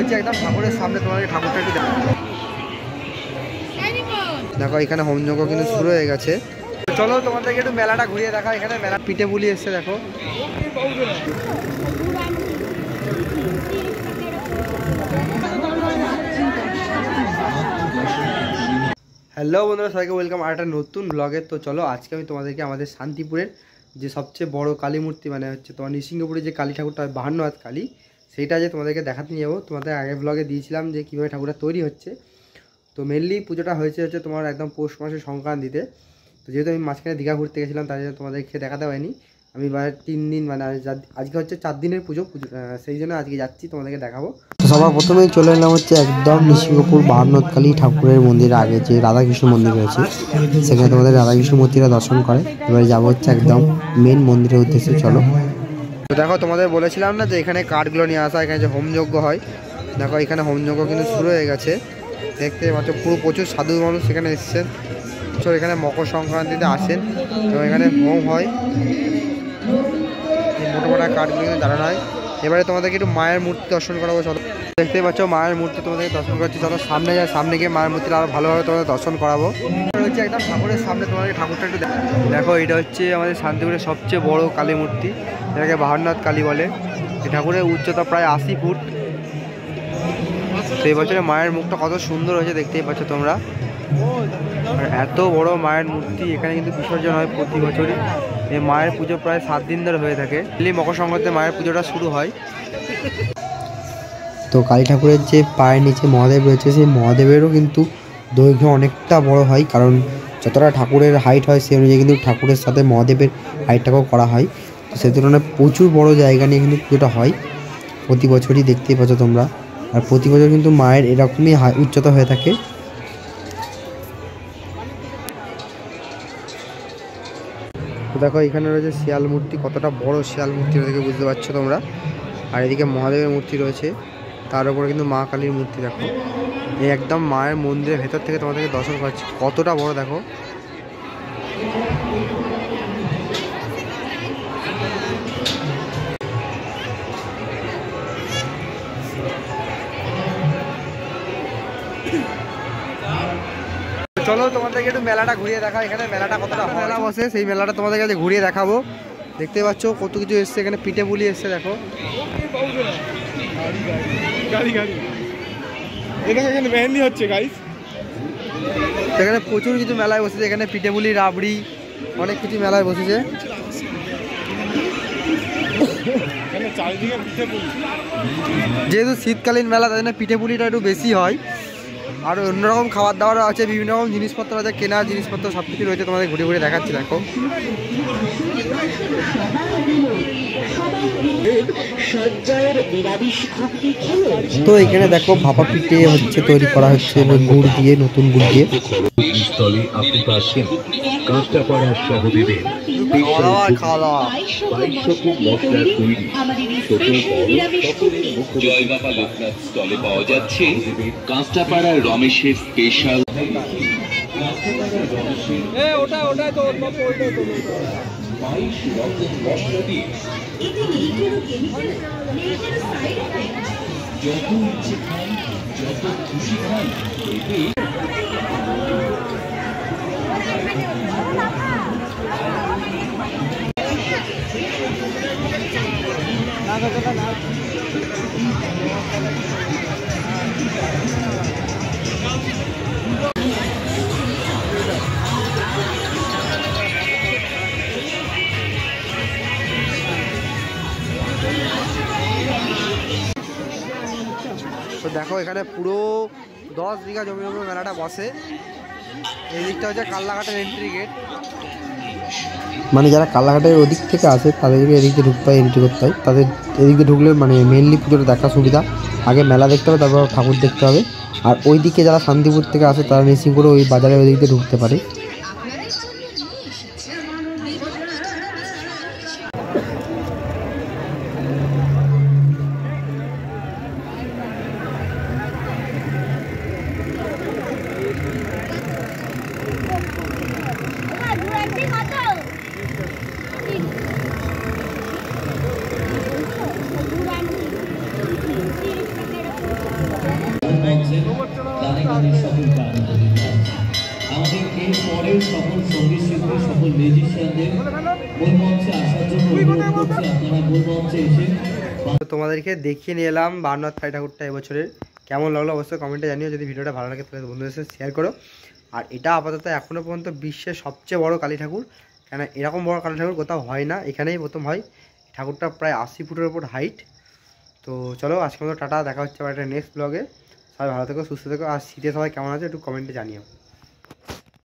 রয়েছে একদম ঠাকুরের সামনে, তোমাদেরকে ঠাকুরটা একটু দেখো। এখানে হোমযজ্ঞ কিন্তু শুরু হয়ে গেছে। চলো তোমাদেরকে একটু মেলাটা ঘুরিয়ে দেখা। এখানে মেলা পিঠে পুলি এসছে দেখো। হ্যালো বন্ধুরা, সবাইকে ওয়েলকাম আর একটা নতুন ব্লগে। তো চলো আজকে আমি তোমাদেরকে আমাদের শান্তিপুরের যে সবচেয়ে বড় কালী মূর্তি, মানে হচ্ছে তোমার নৃসিংহপুরে যে কালী ঠাকুরটা 52 হাত কালী, সেইটা যে তোমাদেরকে দেখাতে নিয়ে যাবো। তোমাদের আগের ব্লগে দিয়েছিলাম যে কীভাবে ঠাকুরটা তৈরি হচ্ছে। তো মেনলি পুজোটা হচ্ছে তোমার একদম পৌষ মাসের সংক্রান্তিতে। তো যেহেতু আমি মাঝখানে দীঘা ঘুরতে গেছিলাম, তাই জন্য তোমাদেরকে দেখাতে পারিনি। আমি 3 দিন, মানে আজকে হচ্ছে 4 দিনের পুজো, সেই জন্য আজকে যাচ্ছি, তোমাদেরকে দেখাবো। তো সবার প্রথমেই চলে এলাম হচ্ছে একদম নৃসিংহপুর 52 কালী ঠাকুরের মন্দিরের আগে যে রাধাকৃষ্ণ মন্দির রয়েছে, সেখানে তোমাদের রাধাকৃষ্ণ মূর্তিরা দর্শন করে। এবারে যাবো হচ্ছে একদম মেন মন্দিরের উদ্দেশ্যে। চলো। তো দেখো, তোমাদের বলেছিলাম না যে এখানে কাঠগুলো নিয়ে আসা, এখানে যে হোমযজ্ঞ হয়। দেখো এখানে হোমযজ্ঞ কিন্তু শুরু হয়ে গেছে, দেখতে পাচ্ছ। পুরো প্রচুর সাধু মানুষ এখানে এসেছেন। তো এখানে মকর সংক্রান্তিতে আসেন এবং এখানে হোম হয়, মোটো মোটা কাঠগুলো কিন্তু দাঁড়ানো হয়। এবারে তোমাদেরকে একটু মায়ের মূর্তি দর্শন করাবো। চলো, দেখতে পাচ্ছ মায়ের মূর্তি তোমাদেরকে দর্শন করছি। চলো সামনে যায়, সামনে গিয়ে মায়ের মূর্তিটা আরও ভালোভাবে তোমাদের দর্শন করাবো। হচ্ছে একদম ঠাকুরের সামনে, তোমাদেরকে ঠাকুরটা একটু দেখো। এটা হচ্ছে আমাদের শান্তিপুরের সবচেয়ে বড় কালী মূর্তি, এটাকে 52 হাত কালী বলে। এই ঠাকুরের উচ্চতা প্রায় 80 ফুট। সেই বছরে মায়ের মুখটা কত সুন্দর হয়েছে দেখতেই পাচ্ছ তোমরা। আর এত বড় মায়ের মূর্তি এখানে কিন্তু বিসর্জন হয় প্রতি বছরই। এই মায়ের পুজো প্রায় 7 দিন ধরে হয়ে থাকে। মকর সংক্রান্তিতে মায়ের পুজোটা শুরু হয়। তো কালী ঠাকুরের যে পায়ের নিচে মহাদেব রয়েছে, সেই মহাদেবেরও কিন্তু দৈর্ঘ্য অনেকটা বড় হয়, কারণ যতটা ঠাকুরের হাইট হয় সেই অনুযায়ী কিন্তু ঠাকুরের সাথে মহাদেবের হাইটটাকেও করা হয়। তো সে তুলনায় প্রচুর বড় জায়গা নিয়ে কিন্তু পুজোটা হয় প্রতি বছরই, দেখতেই পাচ্ছ তোমরা। আর প্রতি বছর কিন্তু মায়ের এরকমই উচ্চতা হয়ে থাকে। তো দেখো এখানে রয়েছে শিয়াল মূর্তি, কতটা বড় শিয়াল মূর্তি থেকে বুঝতে পারছো তোমরা। আর এদিকে মহাদেবের মূর্তি রয়েছে, তার উপরে কিন্তু মা কালীর মূর্তি। দেখো এই একদম মায়ের মন্দিরের ভেতর থেকে তোমাদেরকে দর্শন করাচ্ছি, কতটা বড় দেখো। চলো তোমাদেরকে একটু মেলাটা ঘুরিয়ে দেখা। এখানে মেলাটা কতটা মেলা বসে, সেই মেলাটা তোমাদের কাছে ঘুরিয়ে দেখাবো। দেখতে পাচ্ছ কত কিছু এসছে, এখানে পিঠে পুলি এসছে দেখো। এখানে মেহেন্দি হচ্ছে গাইস। এখানে প্রচুর কিছু মেলায় বসেছে, এখানে পিঠে পুলি, রাবড়ি, অনেক কিছু মেলায় বসেছে। যেহেতু শীতকালীন মেলা, তাই জন্য পিঠে পুলিটা একটু বেশি হয়। আর অন্যরকম খাবার দাবার আছে, বিভিন্ন রকম জিনিসপত্র আছে, কেনার জিনিসপত্র সব কিছু রয়েছে, তোমাদের ঘুরে ঘুরে দেখাচ্ছি দেখো। তো এখানে দেখো ভাপা পিঠে হচ্ছে, তৈরি করা হচ্ছে গুড় দিয়ে, নতুন গুড় দিয়ে। জয় বাবা লোকনাথ স্টলে পাওয়া যাচ্ছে কাঁচরাপাড়ার রমেশের স্পেশাল। যত ইচ্ছে খান, যত খুশি খান। তো দেখো এখানে পুরো 10 বিঘা জমির উপর মেলাটা বসে। এই দিকটা হচ্ছে কাল্লাঘাটের এন্ট্রি গেট, মানে যারা কাল্লাঘাটের ওদিক থেকে আসে তাদেরকে এদিক দিয়ে ঢুকতে হয়, এন্ট্রি করতে হয়। তাদের এদিক দিয়ে ঢুকলে মানে মেনলি পুজোটা দেখা সুবিধা। আগে মেলা দেখতে হবে, তারপর ঠাকুর দেখতে হবে। আর ওই দিকে যারা শান্তিপুর থেকে আসে তারা নৃসিংহপুরে ওই বাজারের ওই দিক দিয়ে ঢুকতে পারে। তো তোমাদেরকে দেখিয়ে নিয়ে এলাম বারনাথ কালী ঠাকুরটা এবছরের। কেমন লাগলো অবশ্যই কমেন্টে জানিও। যদি ভিডিওটা ভালো লাগে তাহলে বন্ধুদের সাথে শেয়ার করো। আর এটা আপাতত এখনও পর্যন্ত বিশ্বের সবচেয়ে বড় কালী ঠাকুর, কেন এরকম বড় কালী ঠাকুর কোথাও হয় না, এখানেই প্রথম হয়। ঠাকুরটা প্রায় 80 ফুটের উপর হাইট। তো চলো আজকে মতো টাটা, দেখা হচ্ছে আবার একটা নেক্সট ব্লগে। সবাই ভালো থেকো, সুস্থ থেকো। আর শীতে সবাই কেমন আছে একটু কমেন্টে জানিও।